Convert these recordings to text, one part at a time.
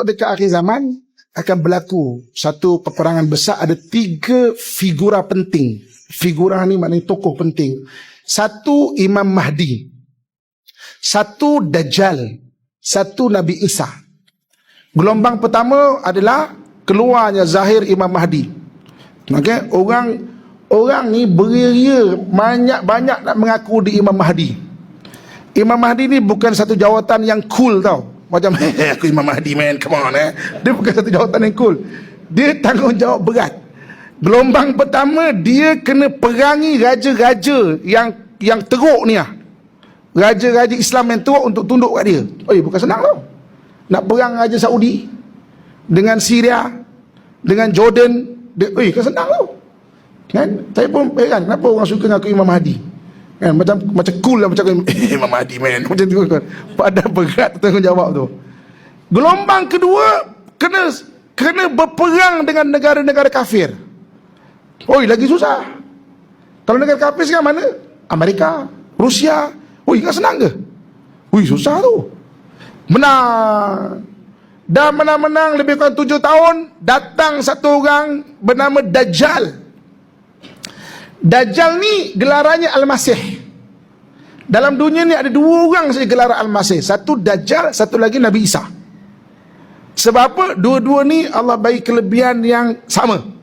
dekat akhir zaman akan berlaku satu peperangan besar. Ada 3 figura penting. Figura ni maknanya tokoh penting. 1 Imam Mahdi, 1 Dajjal, 1 Nabi Isa. Gelombang pertama adalah keluarnya zahir Imam Mahdi. Okay? Orang ni beria banyak nak mengaku di Imam Mahdi. Imam Mahdi ni bukan satu jawatan yang cool tau. Macam aku Imam Mahdi man, come on Dia bukan satu jawatan yang cool. Dia tanggungjawab berat. Gelombang pertama, dia kena perangi raja-raja yang teruk ni lah. Raja-raja Islam yang teruk untuk tunduk kat dia. Bukan senang tau. Nak perang Raja Saudi dengan Syria, dengan Jordan, kan senang tau. Kan? Saya pun heran kenapa orang suka ngaku Imam Mahdi. Kan? Macam cool lah, macam Imam Mahdi man. Macam tu kan. Padahal berat tanggungjawab tu. Gelombang kedua, kena berperang dengan negara-negara kafir. Lagi susah. Kalau negara kafir sekarang mana? Amerika, Rusia. Kan senang ke? Susah tu. Menang. Dah menang-menang lebih kurang 7 tahun, datang satu orang bernama Dajjal. Dajjal ni gelarannya Al-Masih. Dalam dunia ni ada 2 orang saja gelaran Al-Masih. Satu Dajjal, satu lagi Nabi Isa. Sebab apa? Dua-dua ni Allah bagi kelebihan yang sama.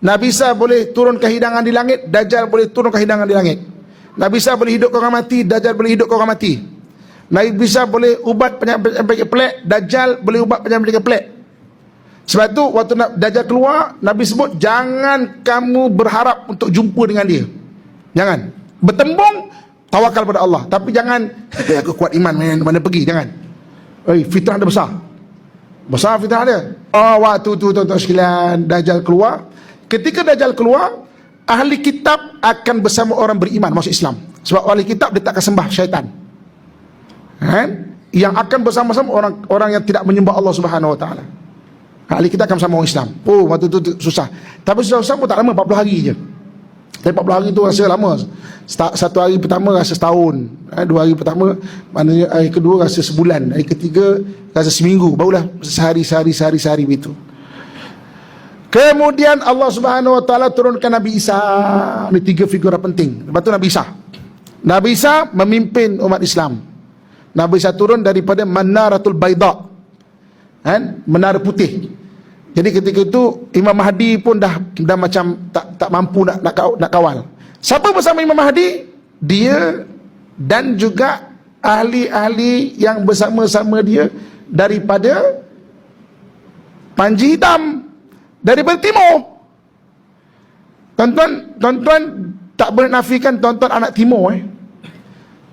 Nabi Isa boleh turunkan hidangan di langit, Dajjal boleh turunkan hidangan di langit. Nabi Isa boleh hidupkan orang mati, Dajjal boleh hidupkan orang mati. Nabi Isa boleh ubat penyakit pelik, Dajjal boleh ubat penyakit pelik. Sebab tu waktu Dajjal keluar, Nabi sebut jangan kamu berharap untuk jumpa dengan dia. Jangan. Bertembung, tawakal pada Allah. Tapi jangan aku kuat iman mana pergi, jangan. Fitnah dia besar. Besar fitnah dia. Waktu tu tuan-tuan sekalian, Dajjal keluar. Ketika Dajjal keluar, ahli kitab akan bersama orang beriman masuk Islam. Sebab ahli kitab dia tak akan sembah syaitan. Yang akan bersama-sama orang yang tidak menyembah Allah Subhanahu Wa Taala. Ahli kitab akan bersama orang Islam. Waktu tu susah. Tapi susah pun tak lama, 40 hari je. Tapi 40 hari tu rasa lama. Satu hari pertama rasa setahun. 2 hari pertama, maknanya hari kedua rasa sebulan. Hari ketiga rasa seminggu. Barulah sehari begitu. Kemudian Allah Subhanahu Wa Taala turunkan Nabi Isa. Ini 3 figura penting. Lepas tu Nabi Isa. Nabi Isa memimpin umat Islam. Nabi Isa turun daripada Manaratul Baida, menara putih. Jadi ketika itu Imam Mahdi pun dah macam tak mampu nak kawal. Siapa bersama Imam Mahdi? Dia dan juga ahli-ahli yang bersama-sama dia daripada Panji Hitam, daripada timur. Tuan-tuan tak boleh nafikan tuan-tuan anak timur.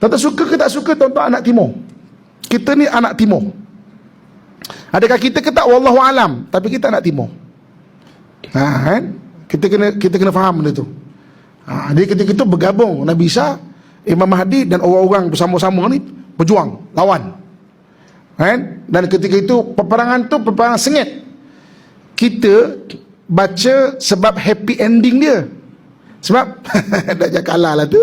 Tuan-tuan suka ke tak suka tuan-tuan anak timur? Kita ni anak timur. Adakah kita tak? Wallahu alam. Tapi kita anak timur. Kita kena faham benda tu. Jadi ketika itu bergabung Nabi Isa, Imam Mahdi dan orang-orang bersama-sama ni berjuang lawan. Dan ketika itu peperangan sengit. Kita baca sebab happy ending dia. Sebab Dajjal kalah lah tu,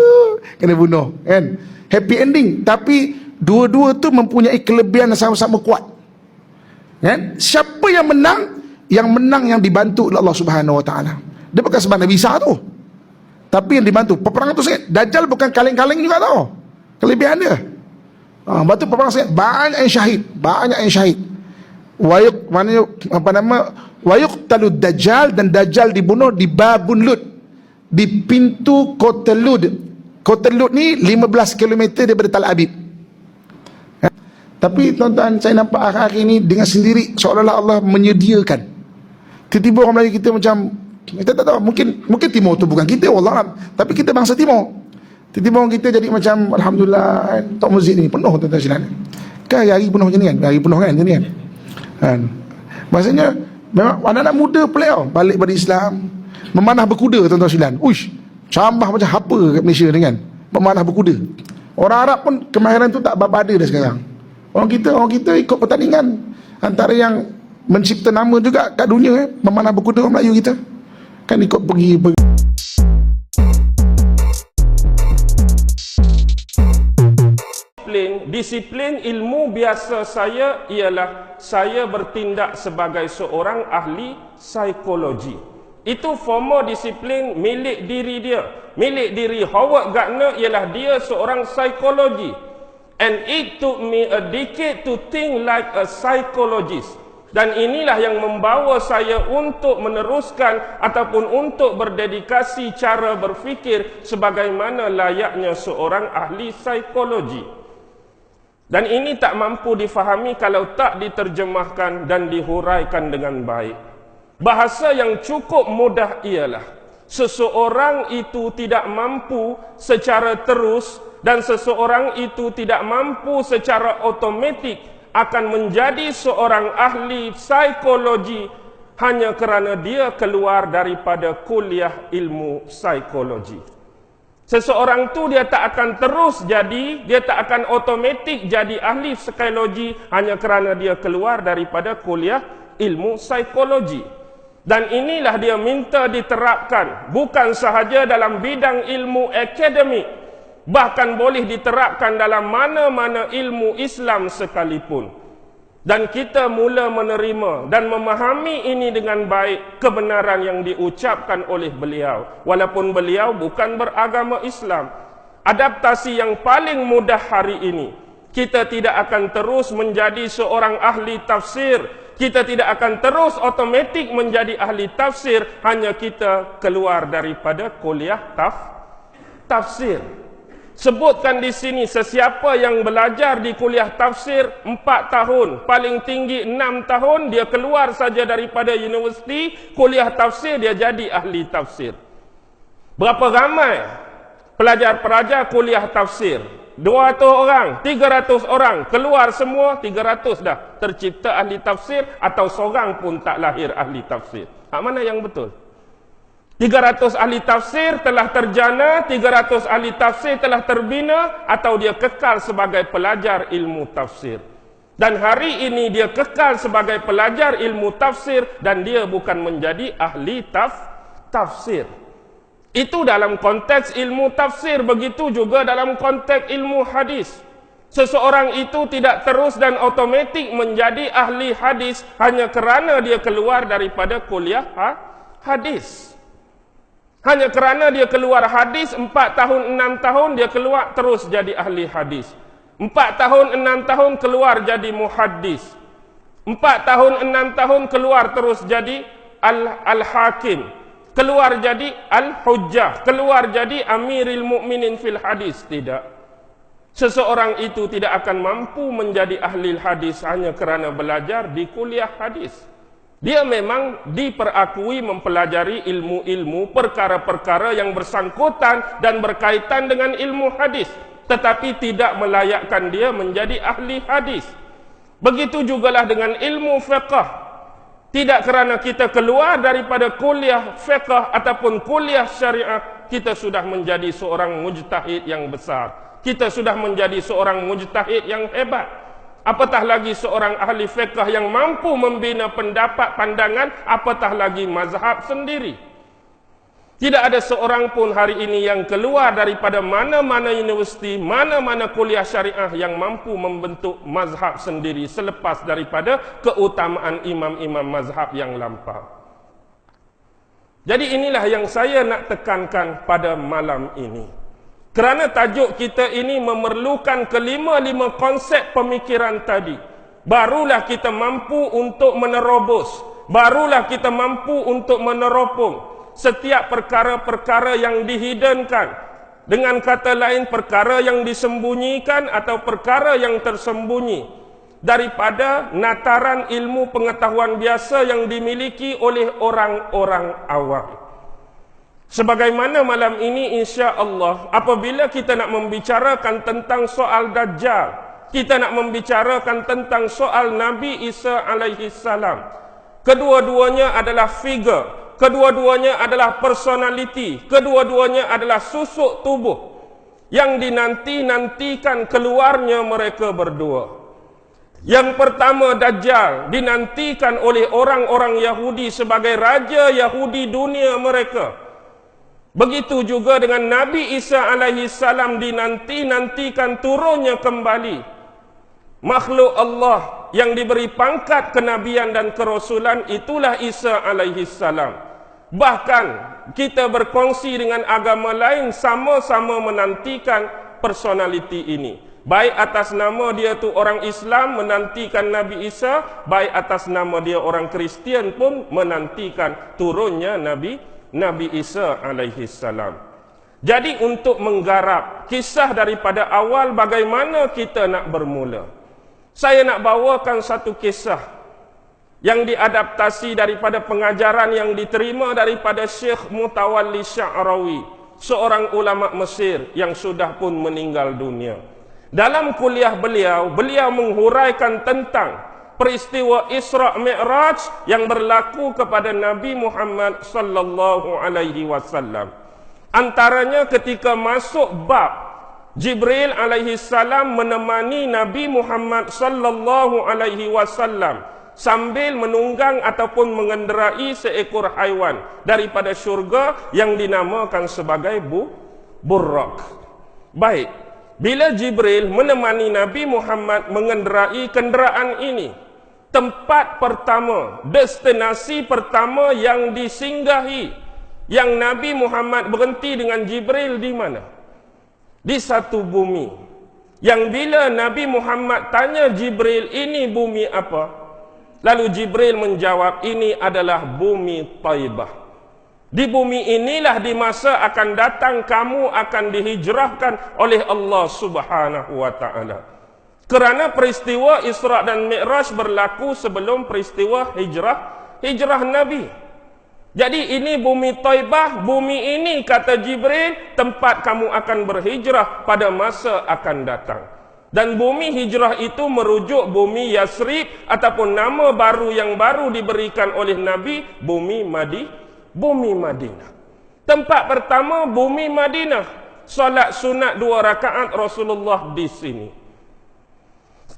kena bunuh kan. Happy ending. Tapi dua-dua tu mempunyai kelebihan yang sama-sama kuat. Siapa yang menang? Yang menang yang dibantu oleh Allah Subhanahu Wa Taala. Dia bukan sebab Nabi Isa tu, tapi yang dibantu. Peperangan tu sengit. Dajjal bukan kaleng-kaleng juga tau. Kelebihan dia. Lepas tu peperangan sengit. Banyak yang syahid. Wayuqtalu Dajjal, dan Dajjal dibunuh di Babun Lud, di pintu kota Lud. Kota Lud ni 15 km daripada Tal Abib. Tapi tuan-tuan, saya nampak akhir-akhir ini dengan sendiri seolah-olah Allah menyediakan. Tiba-tiba orang Melayu kita macam, kita tak tahu, mungkin timur tu bukan kita, wallahualam, tapi kita bangsa timur. Tiba-tiba orang kita jadi macam alhamdulillah, tok masjid ni penuh tuan-tuan sekalian. Kan hari penuh macam ni kan? Hari penuh kan macam ni kan? Maksudnya memang anak-anak muda pelik tau, balik pada Islam, memanah berkuda tuan-tuan sekalian. Cambah macam apa kat Malaysia ni kan? Memanah berkuda. Orang Arab pun kemahiran tu tak berapa ada dah sekarang. Orang kita ikut pertandingan antara yang mencipta nama juga kat dunia, memanah berkuda orang Melayu kita. Kan ikut pergi. Disiplin disiplin ilmu biasa saya ialah saya bertindak sebagai seorang ahli psikologi. Itu formal disiplin milik diri dia. Milik diri Howard Gardner ialah dia seorang psikologi. And it took me a decade to think like a psychologist. Dan inilah yang membawa saya untuk meneruskan ataupun untuk berdedikasi cara berfikir sebagaimana layaknya seorang ahli psikologi. Dan ini tak mampu difahami kalau tak diterjemahkan dan dihuraikan dengan baik. Bahasa yang cukup mudah ialah seseorang itu tidak mampu secara terus dan seseorang itu tidak mampu secara otomatik akan menjadi seorang ahli psikologi hanya kerana dia keluar daripada kuliah ilmu psikologi. Seseorang tu dia tak akan terus jadi, dia tak akan otomatik jadi ahli psikologi hanya kerana dia keluar daripada kuliah ilmu psikologi. Dan inilah dia minta diterapkan, bukan sahaja dalam bidang ilmu akademik, bahkan boleh diterapkan dalam mana-mana ilmu Islam sekalipun. Dan kita mula menerima dan memahami ini dengan baik, kebenaran yang diucapkan oleh beliau. Walaupun beliau bukan beragama Islam. Adaptasi yang paling mudah hari ini, kita tidak akan terus menjadi seorang ahli tafsir. Kita tidak akan terus otomatik menjadi ahli tafsir hanya kita keluar daripada kuliah tafsir. Sebutkan di sini sesiapa yang belajar di kuliah tafsir 4 tahun, paling tinggi 6 tahun, dia keluar saja daripada universiti, kuliah tafsir, dia jadi ahli tafsir. Berapa ramai pelajar-pelajar kuliah tafsir? 200 orang, 300 orang, keluar semua 300 dah tercipta ahli tafsir atau seorang pun tak lahir ahli tafsir. Hak mana yang betul? 300 ahli tafsir telah terjana, 300 ahli tafsir telah terbina, atau dia kekal sebagai pelajar ilmu tafsir. Dan hari ini dia kekal sebagai pelajar ilmu tafsir dan dia bukan menjadi ahli tafsir. Itu dalam konteks ilmu tafsir, begitu juga dalam konteks ilmu hadis. Seseorang itu tidak terus dan otomatik menjadi ahli hadis hanya kerana dia keluar daripada kuliah hadis. Hanya kerana dia keluar hadis 4 tahun 6 tahun dia keluar terus jadi ahli hadis. 4 tahun 6 tahun keluar jadi muhaddis. 4 tahun 6 tahun keluar terus jadi al-hakim. Keluar jadi al-hujjah, keluar jadi amiril mukminin fil hadis. Tidak. Seseorang itu tidak akan mampu menjadi ahli hadis hanya kerana belajar di kuliah hadis. Dia memang diperakui mempelajari ilmu-ilmu, perkara-perkara yang bersangkutan dan berkaitan dengan ilmu hadis, tetapi tidak melayakkan dia menjadi ahli hadis. Begitu jugalah dengan ilmu fiqh. Tidak kerana kita keluar daripada kuliah fiqh ataupun kuliah syariah, kita sudah menjadi seorang mujtahid yang besar. Kita sudah menjadi seorang mujtahid yang hebat. Apatah lagi seorang ahli fiqh yang mampu membina pendapat, pandangan, apatah lagi mazhab sendiri. Tidak ada seorang pun hari ini yang keluar daripada mana-mana universiti, mana-mana kuliah syariah yang mampu membentuk mazhab sendiri selepas daripada keutamaan imam-imam mazhab yang lampau. Jadi inilah yang saya nak tekankan pada malam ini. Kerana tajuk kita ini memerlukan kelima-lima konsep pemikiran tadi, barulah kita mampu untuk menerobos, barulah kita mampu untuk meneropong setiap perkara-perkara yang dihiddenkan. Dengan kata lain, perkara yang disembunyikan atau perkara yang tersembunyi daripada nataran ilmu pengetahuan biasa yang dimiliki oleh orang-orang awam. Sebagaimana malam ini insya-Allah, apabila kita nak membicarakan tentang soal Dajjal, kita nak membicarakan tentang soal Nabi Isa alaihi salam, kedua-duanya adalah figure, kedua-duanya adalah personality, kedua-duanya adalah susuk tubuh yang dinanti-nantikan keluarnya mereka berdua. Yang pertama, Dajjal dinantikan oleh orang-orang Yahudi sebagai raja Yahudi dunia mereka. Begitu juga dengan Nabi Isa alaihi salam dinanti-nantikan turunnya kembali makhluk Allah yang diberi pangkat kenabian dan kerasulan, itulah Isa alaihi salam. Bahkan kita berkongsi dengan agama lain sama-sama menantikan personaliti ini. Baik atas nama dia tu orang Islam menantikan Nabi Isa, baik atas nama dia orang Kristian pun menantikan turunnya Nabi Isa alaihi salam. Jadi untuk menggarap kisah daripada awal bagaimana kita nak bermula, saya nak bawakan satu kisah yang diadaptasi daripada pengajaran yang diterima daripada Syekh Mutawalli Sya'rawi, seorang ulama Mesir yang sudah pun meninggal dunia. Dalam kuliah beliau menghuraikan tentang peristiwa Isra' Mi'raj yang berlaku kepada Nabi Muhammad sallallahu alaihi wasallam. Antaranya ketika masuk bab Jibril alaihi salam menemani Nabi Muhammad sallallahu alaihi wasallam sambil menunggang ataupun mengenderai seekor haiwan daripada syurga yang dinamakan sebagai burrak. Baik, bila Jibril menemani Nabi Muhammad mengenderai kenderaan ini, tempat pertama, destinasi pertama yang disinggahi, yang Nabi Muhammad berhenti dengan Jibril di mana? Di satu bumi. Yang bila Nabi Muhammad tanya Jibril, ini bumi apa? Lalu Jibril menjawab, ini adalah bumi Taibah. Di bumi inilah di masa akan datang kamu akan dihijrahkan oleh Allah Subhanahu wa taala. Kerana peristiwa Isra' dan Mi'raj berlaku sebelum peristiwa hijrah Nabi. Jadi ini bumi Taibah, bumi ini kata Jibril tempat kamu akan berhijrah pada masa akan datang. Dan bumi hijrah itu merujuk bumi Yasrib ataupun nama baru yang baru diberikan oleh Nabi, bumi Madinah. Tempat pertama bumi Madinah. Solat sunat 2 rakaat Rasulullah di sini.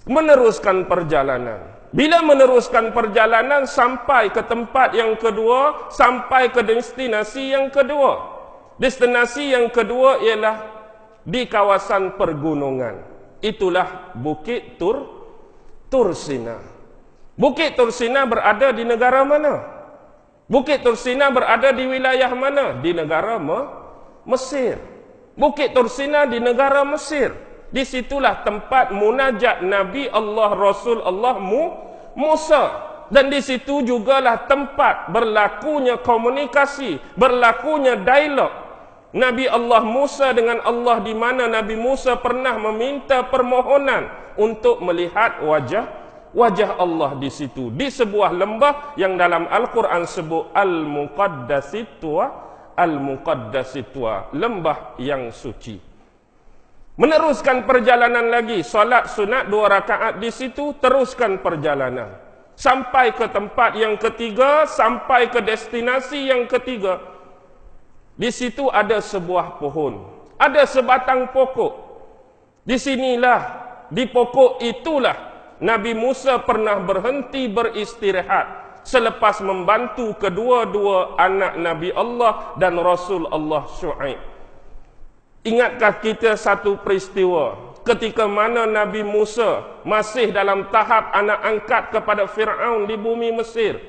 Meneruskan perjalanan. Bila meneruskan perjalanan sampai ke tempat yang kedua, sampai ke destinasi yang kedua. Destinasi yang kedua ialah di kawasan pergunungan. Itulah Bukit Tursina. Bukit Tursina berada di negara mana? Bukit Tursina berada di wilayah mana? Di negara Mesir. Bukit Tursina di negara Mesir. Di situlah tempat munajat Nabi Allah Rasul Allah Musa. Dan di situ jugalah tempat berlakunya komunikasi, berlakunya dialog Nabi Allah Musa dengan Allah, di mana Nabi Musa pernah meminta permohonan untuk melihat wajah Allah di situ, di sebuah lembah yang dalam Al-Quran sebut Al-Muqaddasitwa, lembah yang suci. Meneruskan perjalanan lagi, solat sunat 2 rakaat di situ, teruskan perjalanan sampai ke tempat yang ketiga, sampai ke destinasi yang ketiga. Di situ ada sebuah pohon, ada sebatang pokok. Di sinilah, di pokok itulah Nabi Musa pernah berhenti beristirahat selepas membantu kedua-dua anak Nabi Allah dan Rasul Allah Syuaib. Ingatkah kita satu peristiwa ketika mana Nabi Musa masih dalam tahap anak angkat kepada Fir'aun di bumi Mesir.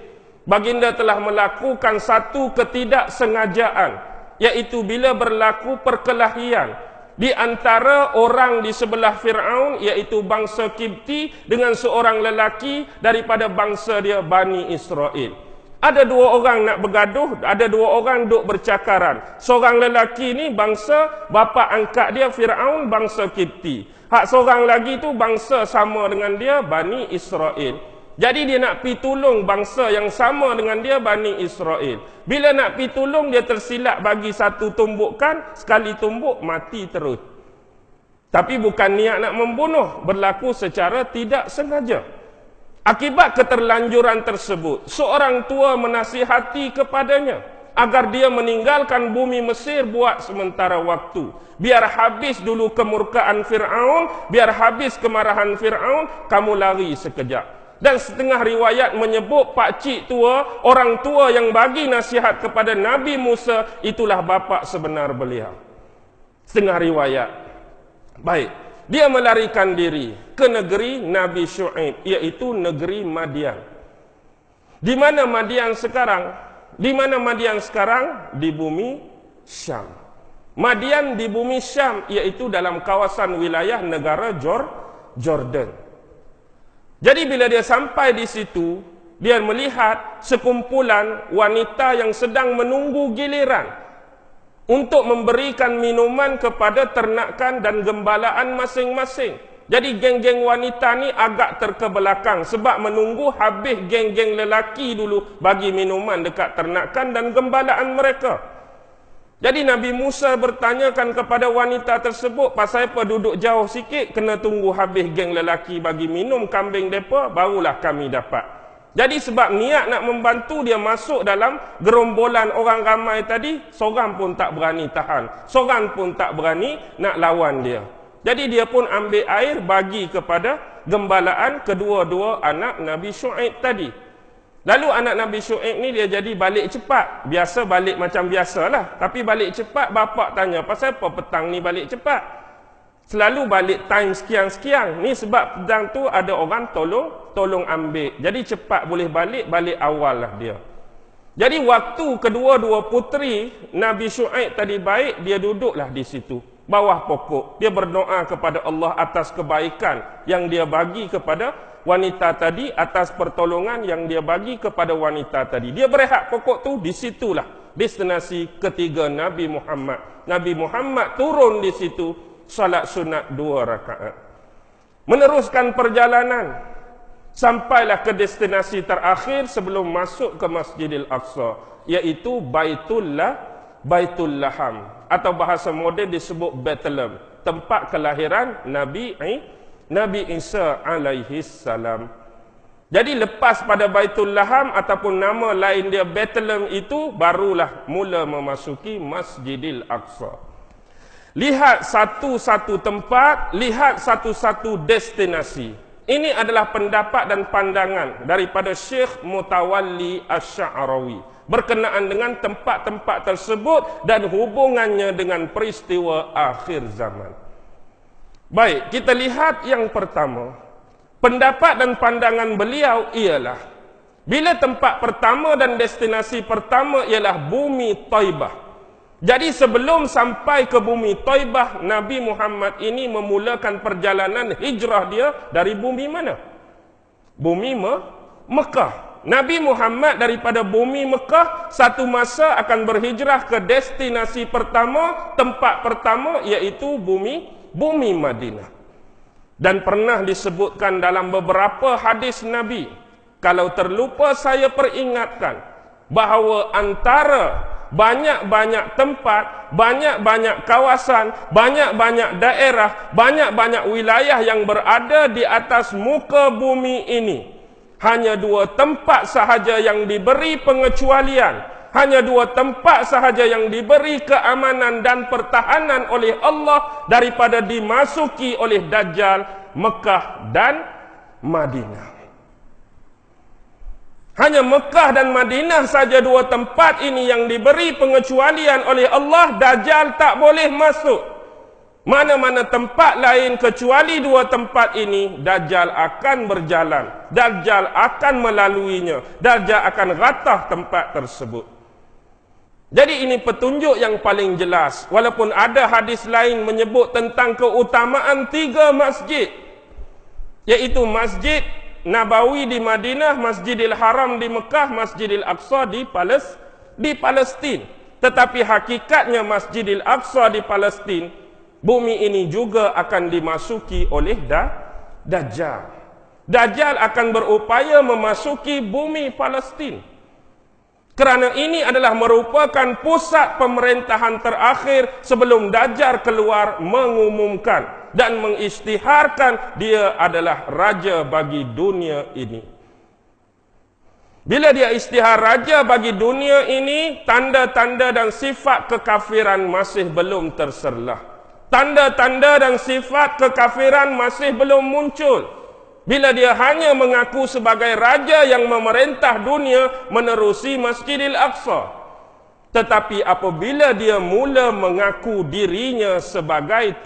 Baginda telah melakukan satu ketidaksengajaan, iaitu bila berlaku perkelahian di antara orang di sebelah Fir'aun, iaitu bangsa Kipti, dengan seorang lelaki daripada bangsa dia, Bani Israel. Ada 2 orang nak bergaduh, ada 2 orang duk bercakaran. Seorang lelaki ni bangsa bapa angkat dia Fir'aun, bangsa Kipti. Hak seorang lagi tu bangsa sama dengan dia, Bani Israel. Jadi dia nak pi tolong bangsa yang sama dengan dia, Bani Israel. Bila nak pi tolong, dia tersilap bagi satu tumbukan, sekali tumbuk mati terus. Tapi bukan niat nak membunuh, berlaku secara tidak sengaja. Akibat keterlanjuran tersebut, seorang tua menasihati kepadanya agar dia meninggalkan bumi Mesir buat sementara waktu. Biar habis dulu kemurkaan Fir'aun, biar habis kemarahan Fir'aun, kamu lari sekejap. Dan setengah riwayat menyebut pakcik tua, orang tua yang bagi nasihat kepada Nabi Musa, itulah bapa sebenar beliau. Setengah riwayat. Baik. Dia melarikan diri ke negeri Nabi Syuaib, iaitu negeri Madian. Di mana Madian sekarang? Di mana Madian sekarang? Di bumi Syam. Madian di bumi Syam, iaitu dalam kawasan wilayah negara Jordan. Jadi bila dia sampai di situ, dia melihat sekumpulan wanita yang sedang menunggu giliran untuk memberikan minuman kepada ternakan dan gembalaan masing-masing. Jadi geng-geng wanita ni agak terkebelakang sebab menunggu habis geng-geng lelaki dulu bagi minuman dekat ternakan dan gembalaan mereka. Jadi Nabi Musa bertanyakan kepada wanita tersebut, pasal apa duduk jauh sikit, kena tunggu habis geng lelaki bagi minum kambing mereka, barulah kami dapat. Jadi sebab niat nak membantu, dia masuk dalam gerombolan orang ramai tadi, seorang pun tak berani tahan, seorang pun tak berani nak lawan dia. Jadi dia pun ambil air bagi kepada gembalaan kedua-dua anak Nabi Syuaib tadi. Lalu anak Nabi Syuaib ni dia jadi balik cepat. Biasa balik macam biasalah, tapi balik cepat. Bapak tanya, pasal apa petang ni balik cepat? Selalu balik time sekian-sekian. Ni sebab petang tu ada orang tolong ambil. Jadi cepat boleh balik awal lah dia. Jadi waktu kedua-dua puteri Nabi Syuaib tadi baik, dia duduklah di situ, bawah pokok. Dia berdoa kepada Allah atas kebaikan yang dia bagi kepada wanita tadi, atas pertolongan yang dia bagi kepada wanita tadi. Dia berehat pokok tu, di situlah destinasi ketiga Nabi Muhammad. Nabi Muhammad turun di situ, salat sunat 2 rakaat. Meneruskan perjalanan sampailah ke destinasi terakhir sebelum masuk ke Masjidil Aqsa, iaitu Baitul Laham, atau bahasa moden disebut Bethlehem, tempat kelahiran Nabi Isa alaihi salam. Jadi lepas pada Baitul Laham ataupun nama lain dia Bethlehem itu, barulah mula memasuki Masjidil Aqsa. Lihat satu-satu tempat, lihat satu-satu destinasi. Ini adalah pendapat dan pandangan daripada Syekh Mutawalli Asy-Sya'rawi berkenaan dengan tempat-tempat tersebut dan hubungannya dengan peristiwa akhir zaman. Baik, kita lihat yang pertama. Pendapat dan pandangan beliau ialah, bila tempat pertama dan destinasi pertama ialah bumi Taibah. Jadi sebelum sampai ke bumi Taibah, Nabi Muhammad ini memulakan perjalanan hijrah dia dari bumi mana? Bumi Mekah. Nabi Muhammad daripada bumi Mekah satu masa akan berhijrah ke destinasi pertama, tempat pertama, iaitu bumi Madinah. Dan pernah disebutkan dalam beberapa hadis Nabi, kalau terlupa saya peringatkan, bahawa antara banyak-banyak tempat, banyak-banyak kawasan, banyak-banyak daerah, banyak-banyak wilayah yang berada di atas muka bumi ini, hanya 2 tempat sahaja yang diberi pengecualian. Hanya 2 tempat sahaja yang diberi keamanan dan pertahanan oleh Allah daripada dimasuki oleh Dajjal, Mekah dan Madinah. Hanya Mekah dan Madinah saja 2 tempat ini yang diberi pengecualian oleh Allah. Dajjal tak boleh masuk. Mana-mana tempat lain kecuali 2 tempat ini, Dajjal akan berjalan. Dajjal akan melaluinya. Dajjal akan ratah tempat tersebut. Jadi ini petunjuk yang paling jelas. Walaupun ada hadis lain menyebut tentang keutamaan 3 masjid, iaitu Masjid Nabawi di Madinah, Masjidil Haram di Mekah, Masjidil Aqsa di Palestin. Tetapi hakikatnya Masjidil Aqsa di Palestin, bumi ini juga akan dimasuki oleh Dajjal. Dajjal akan berupaya memasuki bumi Palestin. Kerana ini adalah merupakan pusat pemerintahan terakhir sebelum Dajjal keluar mengumumkan dan mengisytiharkan dia adalah raja bagi dunia ini. Bila dia isytihar raja bagi dunia ini, tanda-tanda dan sifat kekafiran masih belum terserlah. Tanda-tanda dan sifat kekafiran masih belum muncul. Bila dia hanya mengaku sebagai raja yang memerintah dunia menerusi Masjidil Aqsa. Tetapi apabila dia mula mengaku dirinya sebagai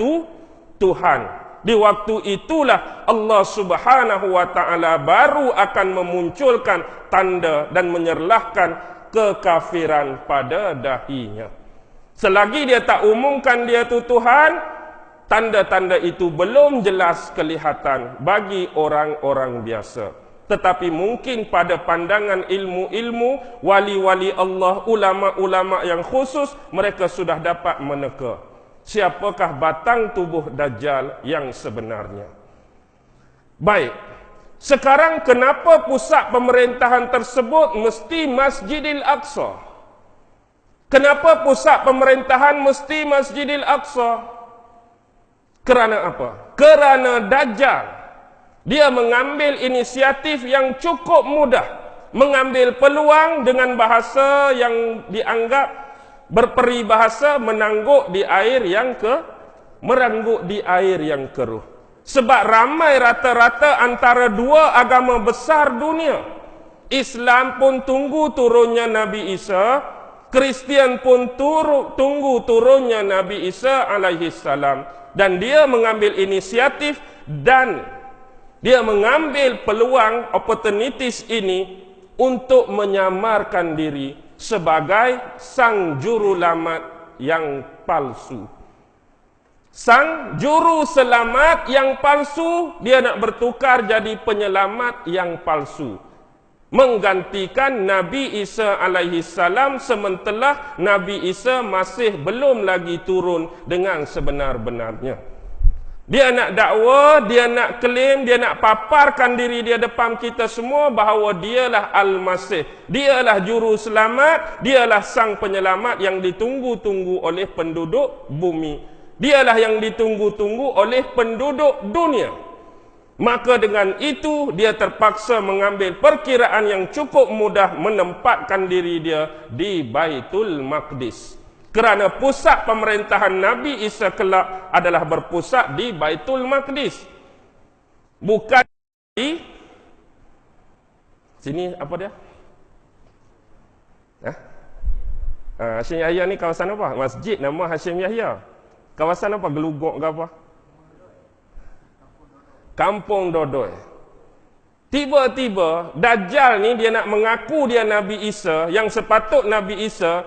Tuhan, Di waktu itulah Allah Subhanahu wa taala baru akan memunculkan tanda dan menyerlahkan kekafiran pada dahinya. Selagi dia tak umumkan dia tu Tuhan, tanda-tanda itu belum jelas kelihatan bagi orang-orang biasa. Tetapi mungkin pada pandangan ilmu-ilmu, wali-wali Allah, ulama-ulama yang khusus, mereka sudah dapat meneka siapakah batang tubuh Dajjal yang sebenarnya. Baik, sekarang kenapa pusat pemerintahan tersebut mesti Masjidil Aqsa? Kenapa pusat pemerintahan mesti Masjidil Aqsa? Kerana apa? Kerana Dajjal dia mengambil inisiatif yang cukup mudah, mengambil peluang dengan bahasa yang dianggap berperibahasa menangguk di air yang meranggut di air yang keruh. Sebab ramai rata-rata antara dua agama besar dunia. Islam pun tunggu turunnya Nabi Isa, Kristian pun tunggu turunnya Nabi Isa alaihi salam, dan dia mengambil inisiatif dan dia mengambil peluang opportunities ini untuk menyamarkan diri sebagai sang juru selamat yang palsu. Sang juru selamat yang palsu, dia nak bertukar jadi penyelamat yang palsu. Menggantikan Nabi Isa alaihi salam sementara Nabi Isa masih belum lagi turun dengan sebenar-benarnya. Dia nak dakwa, dia nak klaim, dia nak paparkan diri dia depan kita semua bahawa dialah Al-Masih, dialah juru selamat, dialah sang penyelamat yang ditunggu-tunggu oleh penduduk bumi. Dialah yang ditunggu-tunggu oleh penduduk dunia. Maka dengan itu dia terpaksa mengambil perkiraan yang cukup mudah menempatkan diri dia di Baitul Maqdis. Kerana pusat pemerintahan Nabi Isa kelak adalah berpusat di Baitul Maqdis. Bukan di sini apa dia? Hashim Yahya ni kawasan apa? Masjid nama Hashim Yahya. Kawasan apa? Gelugok ke apa? Kampung Dodoi. Tiba-tiba Dajjal ni dia nak mengaku dia Nabi Isa, yang sepatut Nabi Isa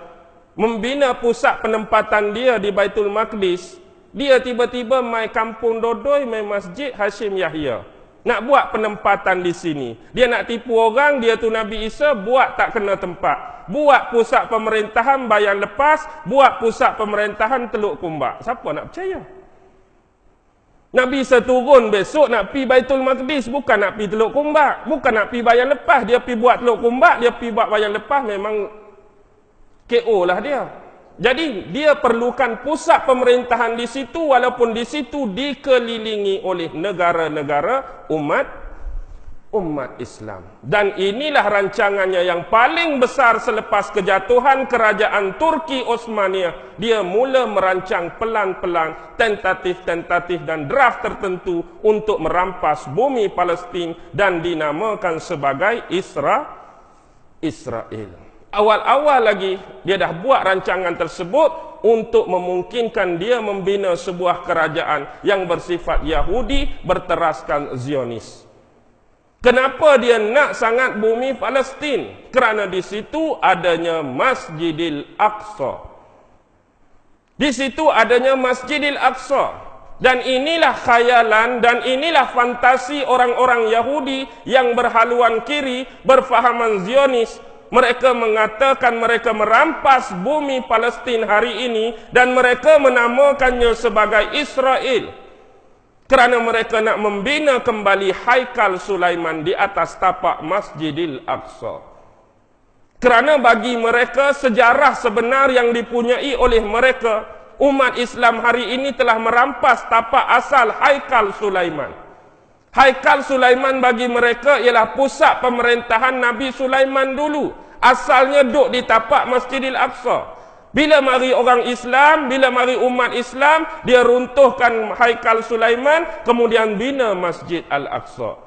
membina pusat penempatan dia di Baitul Maqdis. Dia tiba-tiba mai Kampung Dodoi, mai Masjid Hashim Yahya. Nak buat penempatan di sini. Dia nak tipu orang, dia tu Nabi Isa, buat tak kena tempat. Buat pusat pemerintahan Bayan Lepas, buat pusat pemerintahan Teluk Kumbak. Siapa nak percaya? Nabi Isa turun besok nak pi Baitul Maqdis, bukan nak pi Teluk Kumbak, bukan nak pi Bayan Lepas. Dia pi buat Teluk Kumbak, dia pi buat Bayan Lepas, memang KO lah dia. Jadi dia perlukan pusat pemerintahan di situ, walaupun di situ dikelilingi oleh negara-negara umat Islam. Dan inilah rancangannya yang paling besar selepas kejatuhan kerajaan Turki Osmaniyah. Dia mula merancang pelan-pelan tentatif-tentatif dan draft tertentu untuk merampas bumi Palestin dan dinamakan sebagai Israel. Awal-awal lagi dia dah buat rancangan tersebut untuk memungkinkan dia membina sebuah kerajaan yang bersifat Yahudi berteraskan Zionis. Kenapa dia nak sangat bumi Palestin? Kerana di situ adanya Masjidil Aqsa. Di situ adanya Masjidil Aqsa. Dan inilah khayalan dan inilah fantasi orang-orang Yahudi yang berhaluan kiri, berfahaman Zionis. Mereka mengatakan mereka merampas bumi Palestin hari ini dan mereka menamakannya sebagai Israel. Kerana mereka nak membina kembali Haikal Sulaiman di atas tapak Masjidil Aqsa. Kerana bagi mereka sejarah sebenar yang dipunyai oleh mereka, umat Islam hari ini telah merampas tapak asal Haikal Sulaiman. Haikal Sulaiman bagi mereka ialah pusat pemerintahan Nabi Sulaiman dulu. Asalnya duduk di tapak Masjidil Aqsa. Bila mari orang Islam, bila mari umat Islam, dia runtuhkan Haikal Sulaiman, kemudian bina Masjid Al-Aqsa.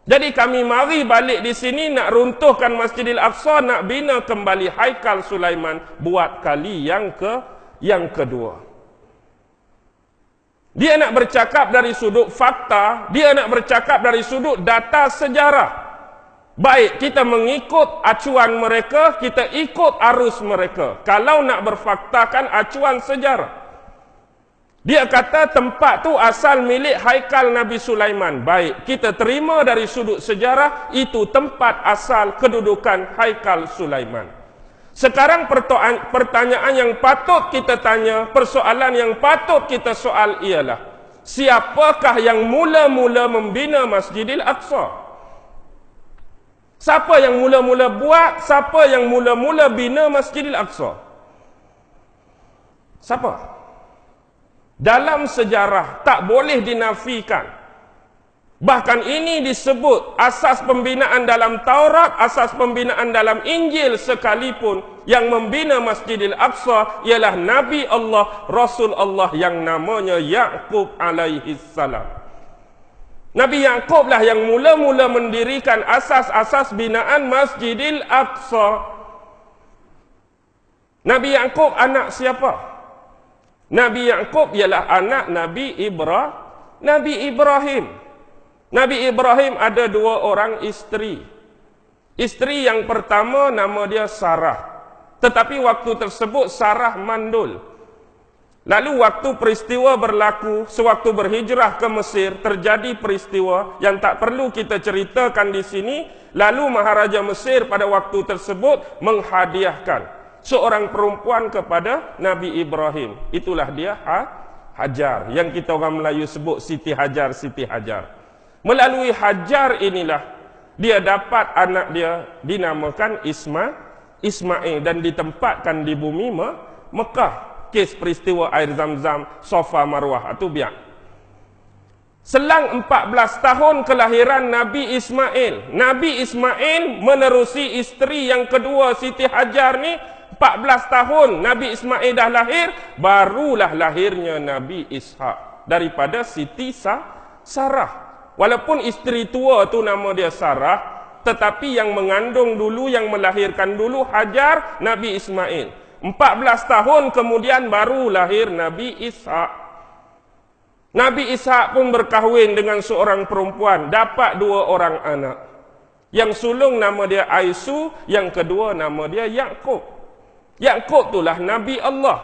Jadi kami mari balik di sini nak runtuhkan Masjidil Aqsa, nak bina kembali Haikal Sulaiman buat kali yang kedua. Dia nak bercakap dari sudut fakta, dia nak bercakap dari sudut data sejarah. Baik, kita mengikut acuan mereka, kita ikut arus mereka. Kalau nak berfaktakan acuan sejarah. Dia kata tempat tu asal milik haikal Nabi Sulaiman. Baik, kita terima dari sudut sejarah, itu tempat asal kedudukan haikal Sulaiman. Sekarang pertanyaan yang patut kita tanya, persoalan yang patut kita soal ialah, siapakah yang mula-mula membina Masjidil Aqsa? Siapa yang mula-mula buat? Siapa yang mula-mula bina Masjidil Aqsa? Siapa? Dalam sejarah tak boleh dinafikan. Bahkan ini disebut asas pembinaan dalam Taurat, asas pembinaan dalam Injil sekalipun, yang membina Masjidil Aqsa ialah Nabi Allah, Rasul Allah yang namanya Yaqub alaihi salam. Nabi Yaqub lah yang mula-mula mendirikan asas-asas binaan Masjidil Aqsa. Nabi Yaqub anak siapa? Nabi Yaqub ialah anak Nabi Ibrahim. Nabi Ibrahim ada 2 orang isteri. Isteri yang pertama nama dia Sarah. Tetapi waktu tersebut Sarah mandul. Lalu waktu peristiwa berlaku, sewaktu berhijrah ke Mesir, terjadi peristiwa yang tak perlu kita ceritakan di sini. Lalu Maharaja Mesir pada waktu tersebut menghadiahkan seorang perempuan kepada Nabi Ibrahim. Itulah dia Hajar, yang kita orang Melayu sebut Siti Hajar, Siti Hajar. Melalui Hajar inilah dia dapat anak dia dinamakan Ismail dan ditempatkan di bumi Mekah. Kes peristiwa air Zam-Zam, Safa Marwah atau biak. Selang 14 tahun kelahiran Nabi Ismail. Nabi Ismail menerusi isteri yang kedua Siti Hajar ni. 14 tahun Nabi Ismail dah lahir, barulah lahirnya Nabi Ishak daripada Siti Sarah. Walaupun isteri tua tu nama dia Sarah, tetapi yang mengandung dulu, yang melahirkan dulu Hajar, Nabi Ismail. 14 tahun kemudian baru lahir Nabi Ishak. Nabi Ishak pun berkahwin dengan seorang perempuan, dapat 2 orang anak. Yang sulung nama dia Aisu, yang kedua nama dia Yaqub. Yaqub itulah Nabi Allah.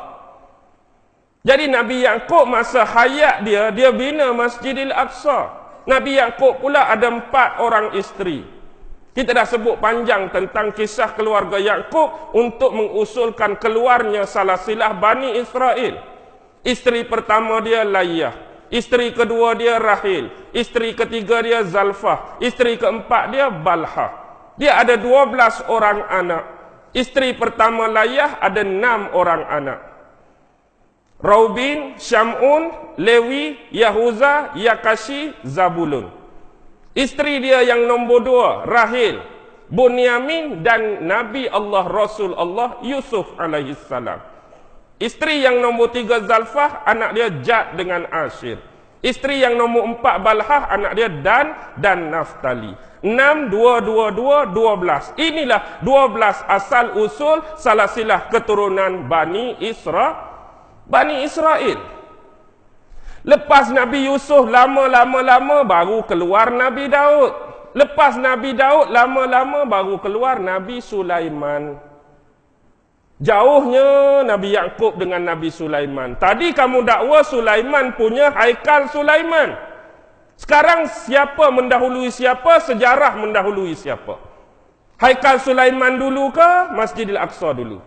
Jadi Nabi Yaqub masa hayat dia bina Masjidil Aqsa. Nabi Yaqub pula ada 4 orang isteri. Kita dah sebut panjang tentang kisah keluarga Yaqub untuk mengusulkan keluarnya salasilah Bani Israel. Isteri pertama dia Layah, isteri kedua dia Rahil, isteri ketiga dia Zalfah, isteri keempat dia Balha. Dia ada 12 orang anak. Isteri pertama Layah ada 6 orang anak. Raubin, Syamun, Lewi, Yahuza, Yakashi, Zabulun. Isteri dia yang nombor 2 Rahil, Bunyamin dan Nabi Allah Rasul Allah Yusuf alaihi salam. Isteri yang nombor 3 Zalfah, anak dia Jad dengan Ashir. Isteri yang nombor 4 Balhah, anak dia Dan dan Naftali. 6, 2, 2, 2, 12. Inilah 12 asal usul salasilah keturunan Bani Israel. Lepas Nabi Yusuf lama-lama baru keluar Nabi Daud. Lepas Nabi Daud lama-lama baru keluar Nabi Sulaiman. Jauhnya Nabi Yaqub dengan Nabi Sulaiman. Tadi kamu dakwa Sulaiman punya haikal Sulaiman. Sekarang siapa mendahului siapa? Sejarah mendahului siapa? Haikal Sulaiman dulu ke Masjidil Aqsa dulu?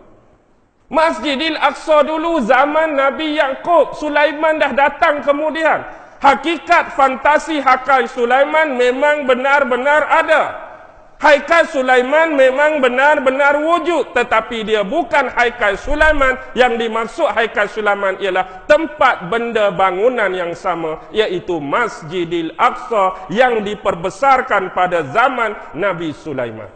Masjidil Aqsa dulu zaman Nabi Yaqub. Sulaiman dah datang kemudian. Hakikat fantasi haikal Sulaiman memang benar-benar ada. Haikal Sulaiman memang benar-benar wujud, tetapi dia bukan haikal Sulaiman. Yang dimaksud haikal Sulaiman ialah tempat benda bangunan yang sama, iaitu Masjidil Aqsa yang diperbesarkan pada zaman Nabi Sulaiman.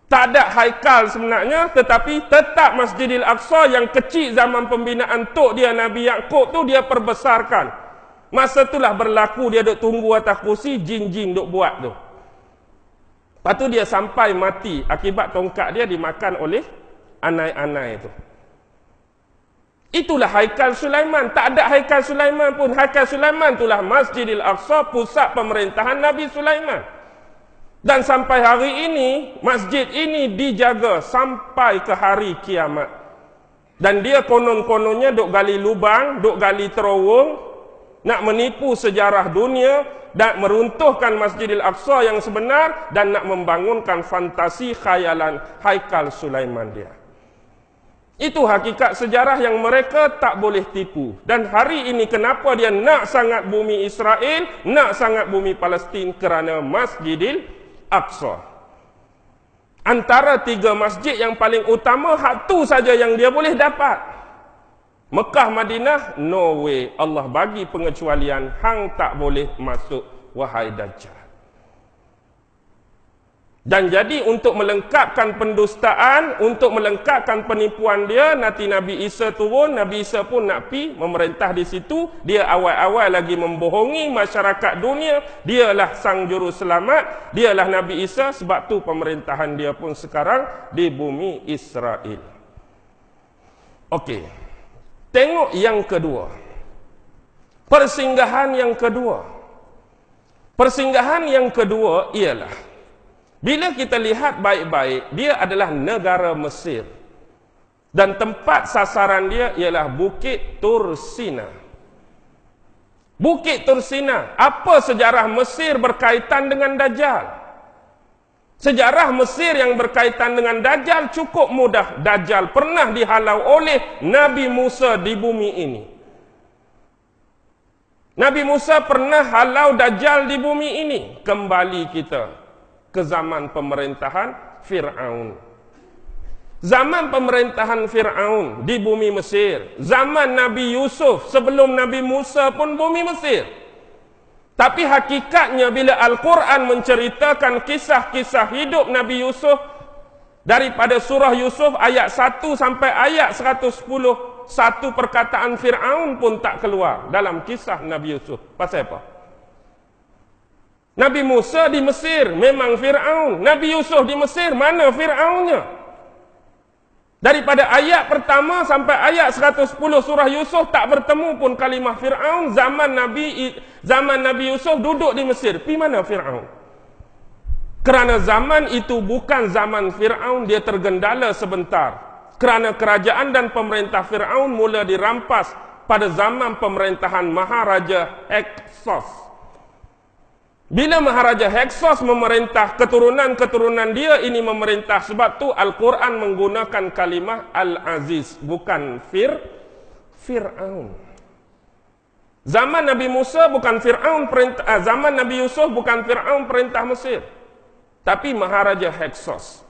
Tak ada haikal sebenarnya, tetapi tetap Masjidil Aqsa yang kecil zaman pembinaan tok dia Nabi Yaqub tu dia perbesarkan. Masa itulah berlaku dia duk tunggu atas kursi, jin-jin duk buat tu. Lepas tu dia sampai mati akibat tongkat dia dimakan oleh anai-anai itu. Itulah Haikal Sulaiman. Tak ada Haikal Sulaiman pun. Haikal Sulaiman itulah Masjidil Aqsa, pusat pemerintahan Nabi Sulaiman. Dan sampai hari ini, masjid ini dijaga sampai ke hari kiamat. Dan dia konon-kononnya duk gali lubang, duk gali terowong, nak menipu sejarah dunia, dan meruntuhkan Masjidil Aqsa yang sebenar, dan nak membangunkan fantasi khayalan Haikal Sulaiman dia. Itu hakikat sejarah yang mereka tak boleh tipu. Dan hari ini kenapa dia nak sangat bumi Israel, nak sangat bumi Palestin? Kerana Masjidil Aqsa. Antara 3 masjid yang paling utama, hak tu saja yang dia boleh dapat. Mekah, Madinah, no way. Allah bagi pengecualian, hang tak boleh masuk, wahai Dajjal. Dan jadi untuk melengkapkan pendustaan, untuk melengkapkan penipuan dia, nanti Nabi Isa turun, Nabi Isa pun nak pi memerintah di situ. Dia awal-awal lagi membohongi masyarakat dunia, dialah sang juru selamat, dialah Nabi Isa, sebab tu pemerintahan dia pun sekarang di bumi Israel. Okey. Tengok yang kedua. Persinggahan yang kedua. Persinggahan yang kedua ialah, bila kita lihat baik-baik, dia adalah negara Mesir. Dan tempat sasaran dia ialah Bukit Tursina. Bukit Tursina. Apa sejarah Mesir berkaitan dengan Dajjal? Sejarah Mesir yang berkaitan dengan Dajjal cukup mudah. Dajjal pernah dihalau oleh Nabi Musa di bumi ini. Nabi Musa pernah halau Dajjal di bumi ini. Kembali kita ke zaman pemerintahan Fir'aun. Zaman pemerintahan Fir'aun di bumi Mesir. Zaman Nabi Yusuf, sebelum Nabi Musa pun bumi Mesir. Tapi hakikatnya bila Al-Quran menceritakan kisah-kisah hidup Nabi Yusuf, daripada surah Yusuf ayat 1 sampai ayat 110, satu perkataan Fir'aun pun tak keluar dalam kisah Nabi Yusuf. Pasal apa? Nabi Musa di Mesir, memang Fir'aun. Nabi Yusuf di Mesir, mana Fir'aunnya? Daripada ayat pertama sampai ayat 110 surah Yusuf, tak bertemu pun kalimah Fir'aun. Zaman Nabi Yusuf duduk di Mesir. Pi mana Fir'aun? Kerana zaman itu bukan zaman Fir'aun, dia tergendala sebentar. Kerana kerajaan dan pemerintah Fir'aun mula dirampas pada zaman pemerintahan Maharaja Hyksos. Bila Maharaja Hyksos memerintah, keturunan-keturunan dia ini memerintah. Sebab tu Al-Quran menggunakan kalimah Al-Aziz, bukan Fir'aun. Zaman Nabi Musa bukan Fir'aun perintah, zaman Nabi Yusuf bukan Fir'aun perintah Mesir, tapi Maharaja Hyksos.